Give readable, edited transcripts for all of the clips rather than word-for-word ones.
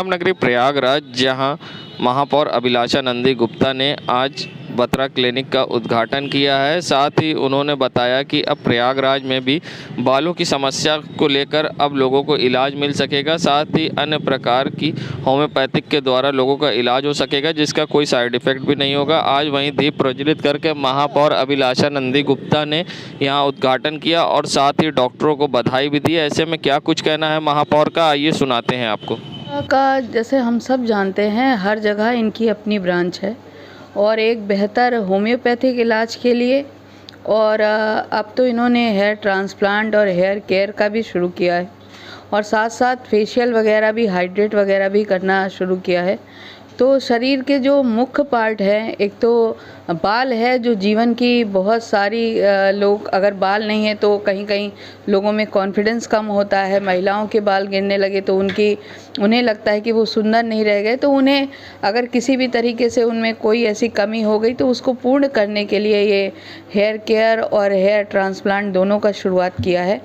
संगम नगरी प्रयागराज, जहां महापौर अभिलाषा नंदी गुप्ता ने आज बत्रा क्लिनिक का उद्घाटन किया है। साथ ही उन्होंने बताया कि अब प्रयागराज में भी बालों की समस्या को लेकर अब लोगों को इलाज मिल सकेगा। साथ ही अन्य प्रकार की होम्योपैथिक के द्वारा लोगों का इलाज हो सकेगा, जिसका कोई साइड इफेक्ट भी नहीं होगा। आज वहीं दीप प्रज्वलित करके महापौर अभिलाषा नंदी गुप्ता ने यहाँ उद्घाटन किया और साथ ही डॉक्टरों को बधाई भी दी। ऐसे में क्या कुछ कहना है महापौर का, आइए सुनाते हैं आपको। जैसे हम सब जानते हैं, हर जगह इनकी अपनी ब्रांच है और एक बेहतर होम्योपैथिक इलाज के लिए और अब तो इन्होंने हेयर ट्रांसप्लांट और हेयर केयर का भी शुरू किया है और साथ साथ फेशियल वगैरह भी, हाइड्रेट वगैरह भी करना शुरू किया है। तो शरीर के जो मुख्य पार्ट हैं, एक तो बाल है, जो जीवन की बहुत सारी लोग अगर बाल नहीं है तो कहीं कहीं लोगों में कॉन्फिडेंस कम होता है। महिलाओं के बाल गिरने लगे तो उन्हें लगता है कि वो सुंदर नहीं रह गए, तो उन्हें अगर किसी भी तरीके से उनमें कोई ऐसी कमी हो गई तो उसको पूर्ण करने के लिए ये हेयर केयर और हेयर ट्रांसप्लांट दोनों का शुरुआत किया है।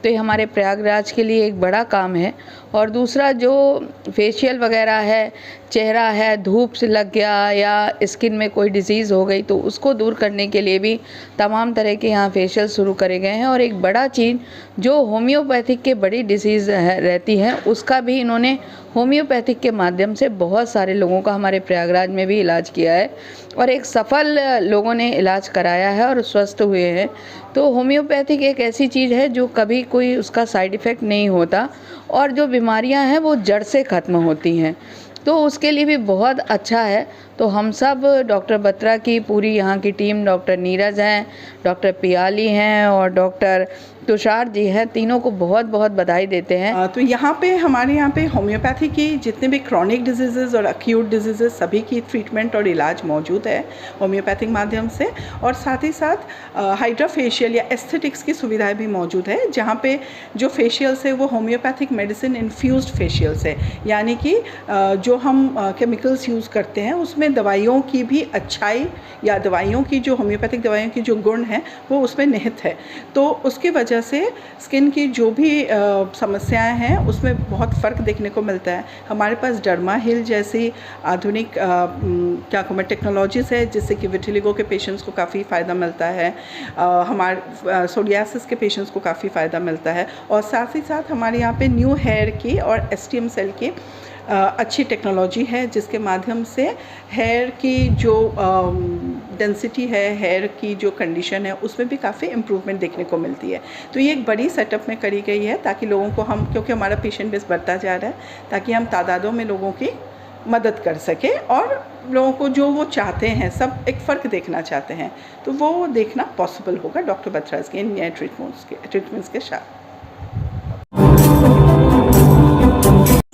तो ये हमारे प्रयागराज के लिए एक बड़ा काम है। और दूसरा, जो फेशियल वगैरह है, चेहरा है, धूप से लग गया या स्किन में कोई डिजीज़ हो गई तो उसको दूर करने के लिए भी तमाम तरह के यहाँ फेशियल शुरू करे गए हैं। और एक बड़ा चीज़ जो होम्योपैथिक के बड़ी डिजीज़ रहती है, उसका भी इन्होंने होम्योपैथिक के माध्यम से बहुत सारे लोगों का हमारे प्रयागराज में भी इलाज किया है और एक सफल लोगों ने इलाज कराया है और स्वस्थ हुए हैं। तो होम्योपैथिक एक ऐसी चीज़ है जो कभी कोई उसका साइड इफ़ेक्ट नहीं होता और जो बीमारियां हैं वो जड़ से ख़त्म होती हैं, तो उसके लिए भी बहुत अच्छा है। तो हम सब डॉक्टर बत्रा की पूरी यहाँ की टीम, डॉक्टर नीरज हैं, डॉक्टर पियाली हैं और डॉक्टर तुषार जी हैं, तीनों को बहुत बहुत बधाई देते हैं। तो यहाँ पे हमारे यहाँ पे होम्योपैथी की जितने भी क्रॉनिक डिजीज़ और एक्यूट डिजीज़ सभी की ट्रीटमेंट और इलाज मौजूद है होम्योपैथिक माध्यम से। और साथ ही साथ हाइड्रा फेशियल या एस्थेटिक्स की सुविधाएं भी मौजूद है, जहाँ पे जो फेशियल्स है वो होम्योपैथिक मेडिसिन इन्फ्यूज्ड फेशियल्स है, यानी कि जो हम केमिकल्स यूज़ करते हैं उसमें दवाइयों की भी अच्छाई या दवाइयों की जो होम्योपैथिक दवाइयों की जो गुण हैं वो उसमें निहित है। तो उसकी वजह से स्किन की जो भी समस्याएं हैं उसमें बहुत फ़र्क देखने को मिलता है। हमारे पास डर्मा हिल जैसी आधुनिक क्या कहूँ मैं टेक्नोलॉजीज़ है, जिससे कि विटिलिगो के पेशेंट्स को काफ़ी फ़ायदा मिलता है, हमारे सोरियासिस के पेशेंट्स को काफ़ी फ़ायदा मिलता है। और साथ ही साथ हमारे यहाँ पे न्यू हेयर की और STM सेल की अच्छी टेक्नोलॉजी है, जिसके माध्यम से हेयर की जो डेंसिटी है, हेयर की जो कंडीशन है, उसमें भी काफ़ी इम्प्रूवमेंट देखने को मिलती है। तो ये एक बड़ी सेटअप में करी गई है ताकि लोगों को हम, क्योंकि हमारा पेशेंट बेस बढ़ता जा रहा है, ताकि हम तादादों में लोगों की मदद कर सके और लोगों को जो वो चाहते हैं, सब एक फ़र्क देखना चाहते हैं, तो वो देखना पॉसिबल होगा डॉक्टर बत्रास के इन नए ट्रीटमेंट्स के साथ।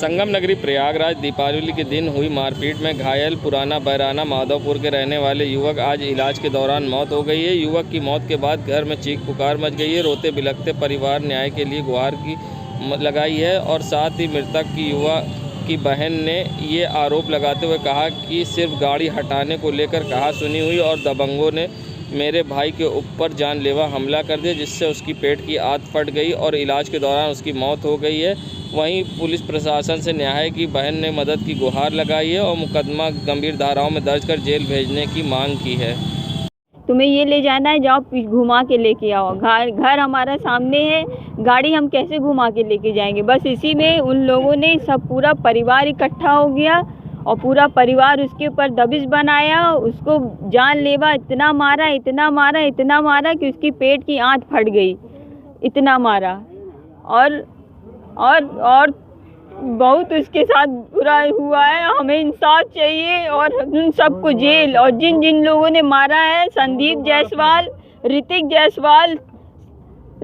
संगम नगरी प्रयागराज, दीपावली के दिन हुई मारपीट में घायल पुराना बैराना माधवपुर के रहने वाले युवक आज इलाज के दौरान मौत हो गई है। युवक की मौत के बाद घर में चीख पुकार मच गई है। रोते बिलखते परिवार न्याय के लिए गुहार की लगाई है और साथ ही मृतक की युवा की बहन ने ये आरोप लगाते हुए कहा कि सिर्फ गाड़ी हटाने को लेकर कहा सुनी हुई और दबंगों ने मेरे भाई के ऊपर जानलेवा हमला कर दिया, जिससे उसकी पेट की आंत फट गई और इलाज के दौरान उसकी मौत हो गई है। वहीं पुलिस प्रशासन से न्याय की बहन ने मदद की गुहार लगाई है और मुकदमा गंभीर धाराओं में दर्ज कर जेल भेजने की मांग की है। तुम्हें ये ले जाना है, जाओ घुमा के लेके आओ। घर हमारा सामने है, गाड़ी हम कैसे घुमा के लेके जाएंगे। बस इसी में उन लोगों ने सब पूरा परिवार इकट्ठा हो गया और पूरा परिवार उसके ऊपर दबिश बनाया, उसको जानलेवा इतना मारा कि उसकी पेट की आंत फट गई, इतना मारा। और बहुत उसके साथ बुरा हुआ है। हमें इंसाफ चाहिए और उन सबको जेल, और जिन लोगों ने मारा है, संदीप जायसवाल, ऋतिक जायसवाल,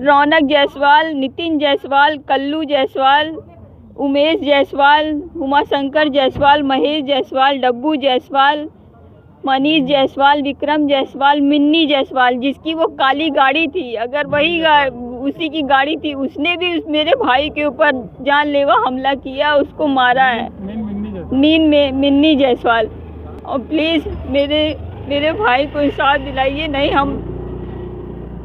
रौनक जायसवाल, नितिन जायसवाल, कल्लू जायसवाल, उमेश जायसवाल, उमाशंकर जायसवाल, महेश जायसवाल, डब्बू जायसवाल, मनीष जायसवाल, विक्रम जायसवाल, मिन्नी जायसवाल, जिसकी वो काली गाड़ी थी, अगर वही उसी की गाड़ी थी, उसने भी मेरे भाई के ऊपर जानलेवा हमला किया, उसको मारा है। मिन्नी जायसवाल। और प्लीज़ मेरे भाई को इंसाफ दिलाइए। नहीं, हम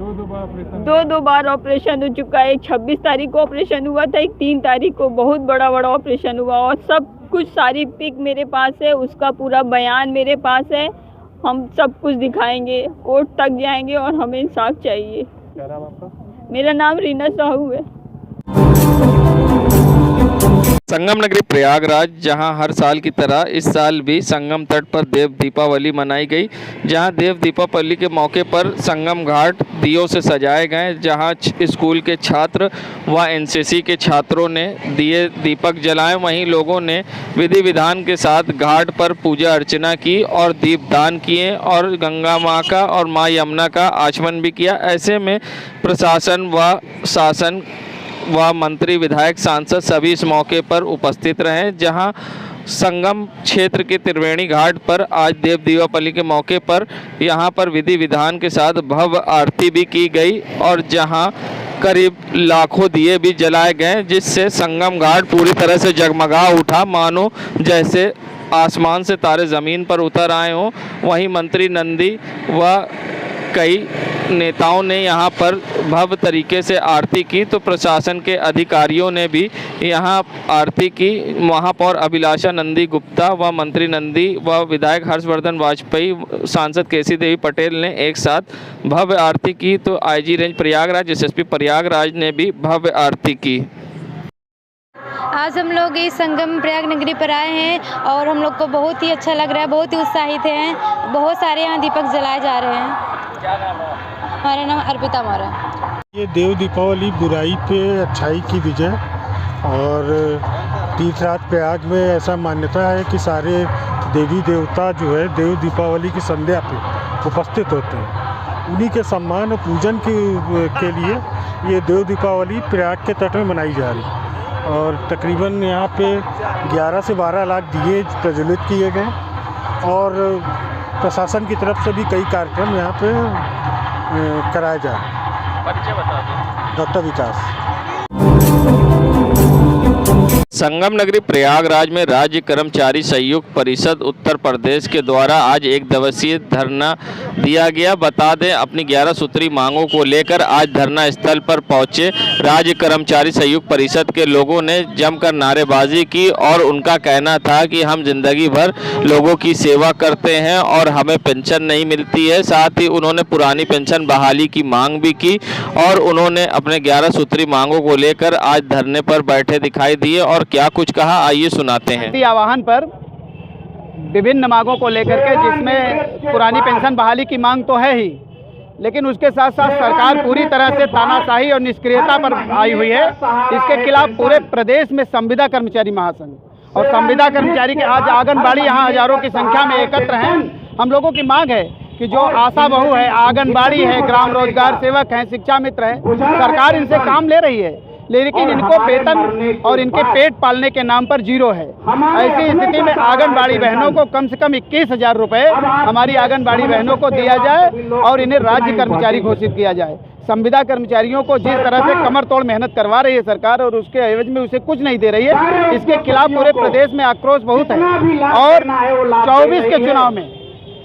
दो बार ऑपरेशन हो चुका है। एक 26 तारीख को ऑपरेशन हुआ था, एक 3 तारीख को बहुत बड़ा ऑपरेशन हुआ और सब कुछ सारी पिक मेरे पास है, उसका पूरा बयान मेरे पास है। हम सब कुछ दिखाएंगे, कोर्ट तक जाएंगे और हमें इंसाफ चाहिए। क्या नाम आपका? मेरा नाम रीना साहू है। संगम नगरी प्रयागराज, जहां हर साल की तरह इस साल भी संगम तट पर देव दीपावली मनाई गई, जहां देव दीपावली के मौके पर संगम घाट दियों से सजाए गए, जहां स्कूल के छात्र व एनसीसी के छात्रों ने दिए दीपक जलाए। वहीं लोगों ने विधि विधान के साथ घाट पर पूजा अर्चना की और दीपदान किए और गंगा माँ का और माँ यमुना का आचमन भी किया। ऐसे में प्रशासन व शासन व मंत्री, विधायक, सांसद सभी इस मौके पर उपस्थित रहे। जहां संगम क्षेत्र के त्रिवेणी घाट पर आज देव दीपावली के मौके पर यहां पर विधि विधान के साथ भव्य आरती भी की गई और जहां करीब लाखों दिए भी जलाए गए, जिससे संगम घाट पूरी तरह से जगमगा उठा, मानो जैसे आसमान से तारे ज़मीन पर उतर आए हों। वहीं मंत्री नंदी व कई नेताओं ने यहां पर भव्य तरीके से आरती की, तो प्रशासन के अधिकारियों ने भी यहां आरती की। महापौर अभिलाषा नंदी गुप्ता व मंत्री नंदी व विधायक हर्षवर्धन वाजपेयी, सांसद केसी देवी पटेल ने एक साथ भव्य आरती की, तो IG range Prayagraj, SSP Prayagraj ने भी भव्य आरती की। आज हम लोग इस संगम प्रयाग नगरी पर आए हैं और हम लोग को बहुत ही अच्छा लग रहा है, बहुत ही उत्साहित हैं। बहुत सारे यहाँ दीपक जलाए जा रहे हैं। क्या नाम है? हमारा नाम अर्पिता मौर्य है। ये देव दीपावली बुराई पे अच्छाई की विजय, और तीर्थराज प्रयाग में ऐसा मान्यता है कि सारे देवी देवता जो है देव दीपावली की संध्या पे उपस्थित होते हैं। उन्हीं के सम्मान और पूजन के लिए ये देव दीपावली प्रयाग के तट में मनाई जा रही है और तकरीबन यहाँ पे 11 से 12 लाख दिए प्रज्वलित किए गए और प्रशासन की तरफ से भी कई कार्यक्रम यहाँ पे कराए जा रहे हैं। परिचय बता दें। डॉक्टर विकास। संगम नगरी प्रयागराज में राज्य कर्मचारी संयुक्त परिषद उत्तर प्रदेश के द्वारा आज एक दिवसीय धरना दिया गया। बता दें, अपनी 11 सूत्री मांगों को लेकर आज धरना स्थल पर पहुंचे राज्य कर्मचारी संयुक्त परिषद के लोगों ने जमकर नारेबाजी की और उनका कहना था कि हम जिंदगी भर लोगों की सेवा करते हैं और हमें पेंशन नहीं मिलती है। साथ ही उन्होंने पुरानी पेंशन बहाली की मांग भी की और उन्होंने अपने 11 सूत्री मांगों को लेकर आज धरने पर बैठे दिखाई दिए और क्या कुछ कहा, आइए सुनाते हैं। आह्वान पर विभिन्न मांगों को लेकर के, जिसमें पुरानी पेंशन बहाली की मांग तो है ही, लेकिन उसके साथ साथ सरकार पूरी तरह से तानाशाही और निष्क्रियता पर आई हुई है। इसके खिलाफ पूरे प्रदेश में संविदा कर्मचारी महासंघ और संविदा कर्मचारी के आज आंगनबाड़ी यहाँ हजारों की संख्या में एकत्र हैं। हम लोगों की मांग है कि जो आशा बहू है, आंगनबाड़ी है, ग्राम रोजगार सेवक हैं, शिक्षा मित्र है, सरकार इनसे काम ले रही है, लेकिन इनको वेतन और इनके पेट पालने के नाम पर जीरो है। ऐसी स्थिति में आंगनबाड़ी बहनों को कम से कम 21,000 रुपये हमारी आंगनबाड़ी बहनों को दिया जाए और इन्हें राज्य कर्मचारी घोषित किया जाए। संविदा कर्मचारियों को जिस तरह से कमर तोड़ मेहनत करवा रही है सरकार और उसके एवज में उसे कुछ नहीं दे रही है, इसके खिलाफ पूरे प्रदेश में आक्रोश बहुत है। और 24 के चुनाव में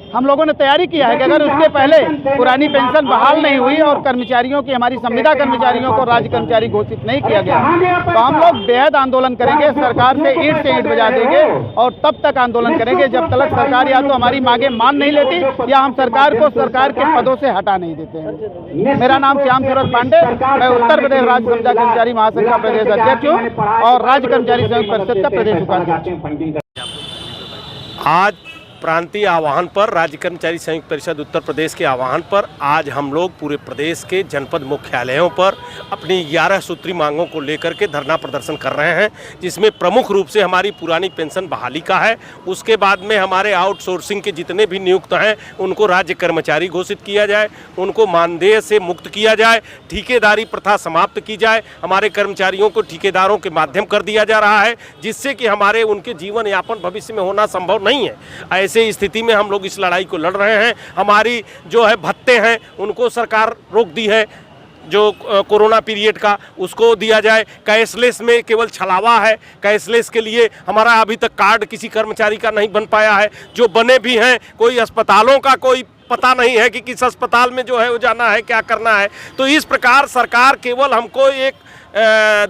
हम लोगों ने तैयारी किया है कि अगर उसके पहले पुरानी पेंशन बहाल नहीं हुई और कर्मचारियों की, हमारी संविदा कर्मचारियों को राज्य कर्मचारी घोषित नहीं किया गया, तो हम लोग बेहद आंदोलन करेंगे, सरकार से ईंट बजा देंगे और तब तक आंदोलन करेंगे जब तक सरकार या तो हमारी मांगे मान नहीं लेती या हम सरकार को सरकार के पदों से हटा नहीं देते हैं। मेरा नाम श्याम सूरज पांडे, मैं उत्तर प्रदेश राज्य संविदा कर्मचारी महासंघ का प्रदेश अध्यक्ष हूँ और राज्य कर्मचारी संयुक्त परिषद का प्रदेश उपाध्यक्ष। आज प्रांतीय आह्वान पर, राज्य कर्मचारी संयुक्त परिषद उत्तर प्रदेश के आह्वान पर आज हम लोग पूरे प्रदेश के जनपद मुख्यालयों पर अपनी 11 सूत्री मांगों को लेकर के धरना प्रदर्शन कर रहे हैं, जिसमें प्रमुख रूप से हमारी पुरानी पेंशन बहाली का है। उसके बाद में हमारे आउटसोर्सिंग के जितने भी नियुक्त हैं उनको राज्य कर्मचारी घोषित किया जाए, उनको मानदेय से मुक्त किया जाए, ठेकेदारी प्रथा समाप्त की जाए। हमारे कर्मचारियों को ठेकेदारों के माध्यम कर दिया जा रहा है, जिससे कि हमारे उनके जीवन यापन भविष्य में होना संभव नहीं है। ऐसे स्थिति में हम लोग इस लड़ाई को लड़ रहे हैं। हमारी जो है भत्ते हैं उनको सरकार रोक दी है, जो कोरोना पीरियड का उसको दिया जाए। कैशलेस में केवल छलावा है, कैशलेस के लिए हमारा अभी तक कार्ड किसी कर्मचारी का नहीं बन पाया है। जो बने भी हैं, कोई अस्पतालों का कोई पता नहीं है कि किस अस्पताल में जो है वो जाना है, क्या करना है। तो इस प्रकार सरकार केवल हमको एक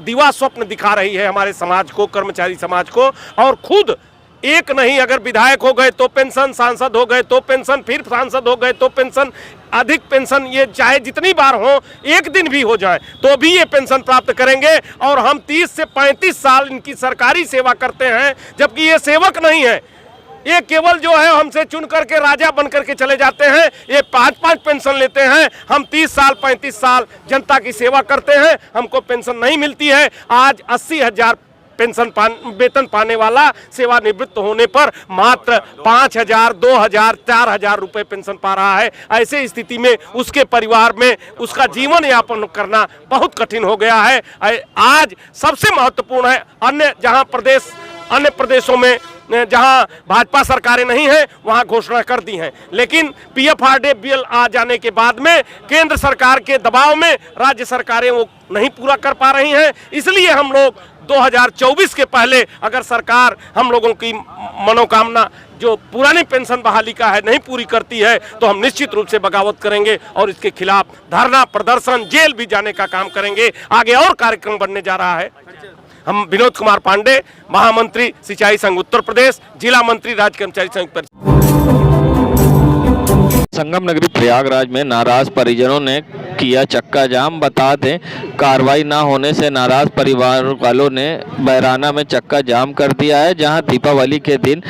दिवा स्वप्न दिखा रही है हमारे समाज को, कर्मचारी समाज को, और खुद एक नहीं, अगर विधायक हो गए तो पेंशन, सांसद हो गए तो पेंशन, फिर सांसद हो गए तो पेंशन, अधिक पेंशन, ये चाहे जितनी बार हो, एक दिन भी हो जाए तो भी ये पेंशन प्राप्त करेंगे। और हम 30 से 35 साल इनकी सरकारी सेवा करते हैं, जबकि ये सेवक नहीं है, ये केवल जो है हमसे चुन करके राजा बन करके चले जाते हैं। ये 5-5 पेंशन लेते हैं। हम 30 साल 35 साल जनता की सेवा करते हैं, हमको पेंशन नहीं मिलती है। आज 80,000 पेंशन वेतन पाने वाला सेवानिवृत्त होने पर मात्र 5,000, 2,000, 4,000 रुपए पेंशन पा रहा है। ऐसे स्थिति में उसके परिवार में उसका जीवन यापन करना बहुत कठिन हो गया है। आज सबसे महत्वपूर्ण है, अन्य प्रदेशों में जहां भाजपा सरकारें नहीं हैं वहां घोषणा कर दी हैं, लेकिन पीएफआरडीए बिल आ जाने के बाद में केंद्र सरकार के दबाव में राज्य सरकारें वो नहीं पूरा कर पा रही हैं। इसलिए हम लोग 2024 के पहले अगर सरकार हम लोगों की मनोकामना जो पुरानी पेंशन बहाली का है नहीं पूरी करती है तो हम निश्चित रूप से बगावत करेंगे और इसके खिलाफ धरना, प्रदर्शन, जेल भी जाने का काम करेंगे। आगे और कार्यक्रम बनने जा रहा है। हम विनोद कुमार पांडे, महामंत्री सिंचाई संघ उत्तर प्रदेश, जिला मंत्री राज्य कर्मचारी संघ परिषद। संगम नगरी प्रयागराज में नाराज परिजनों ने किया चक्का जाम। बता दें, कार्रवाई ना होने से नाराज परिवार वालों ने बैराना में चक्का जाम कर दिया है, जहां दीपावली के दिन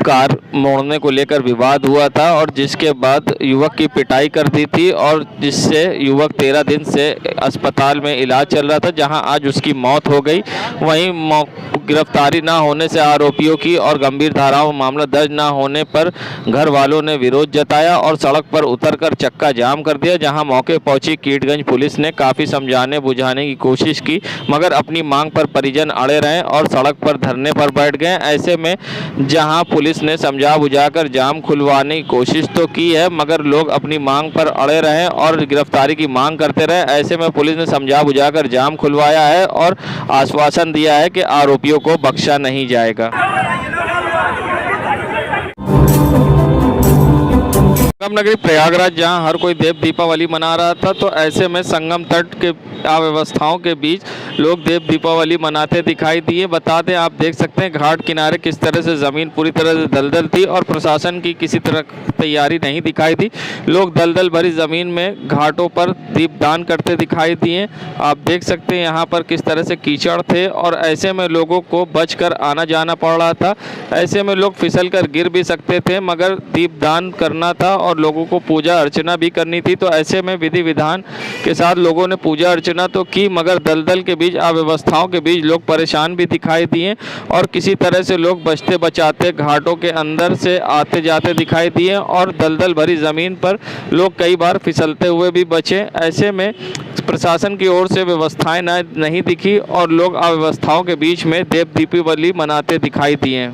कार मोड़ने को लेकर विवाद हुआ था और जिसके बाद युवक की पिटाई कर दी थी और जिससे युवक 13 दिन से अस्पताल में इलाज चल रहा था, जहां आज उसकी मौत हो गई। वहीं गिरफ्तारी ना होने से आरोपियों की और गंभीर धाराओं में मामला दर्ज ना होने पर घर वालों ने विरोध जताया और सड़क पर उतरकर चक्का जाम कर दिया। जहां मौके पहुंची कीटगंज पुलिस ने काफ़ी समझाने बुझाने की कोशिश की, मगर अपनी मांग पर परिजन अड़े रहे और सड़क पर धरने पर बैठ गए। ऐसे में जहां पुलिस ने समझा बुझाकर जाम खुलवाने की कोशिश तो की है, मगर लोग अपनी मांग पर अड़े रहे और गिरफ्तारी की मांग करते रहे। ऐसे में पुलिस ने समझा बुझाकर जाम खुलवाया है और आश्वासन दिया है कि आरोपियों को बख्शा नहीं जाएगा। संगम नगरी प्रयागराज जहां हर कोई देव दीपावली मना रहा था, तो ऐसे में संगम तट के अव्यवस्थाओं के बीच लोग देव दीपावली मनाते दिखाई दिए। बता दें, आप देख सकते हैं घाट किनारे किस तरह से ज़मीन पूरी तरह से दलदल थी और प्रशासन की किसी तरह तैयारी नहीं दिखाई दी। लोग दलदल भरी ज़मीन में घाटों पर दीपदान करते दिखाई दिए। आप देख सकते हैं यहाँ पर किस तरह से कीचड़ थे और ऐसे में लोगों को बचकर आना जाना पड़ रहा था। ऐसे में लोग फिसल कर गिर भी सकते थे, मगर दीपदान करना था और लोगों को पूजा अर्चना भी करनी थी। तो ऐसे में विधि विधान के साथ लोगों ने पूजा अर्चना तो की, मगर दलदल के बीच अव्यवस्थाओं के बीच लोग परेशान भी दिखाई दिए और किसी तरह से लोग बचते बचाते घाटों के अंदर से आते जाते दिखाई दिए और दलदल भरी ज़मीन पर लोग कई बार फिसलते हुए भी बचे। ऐसे में प्रशासन की ओर से व्यवस्थाएं नहीं दिखी और लोग अव्यवस्थाओं के बीच में देव दीपावली मनाते दिखाई दिए।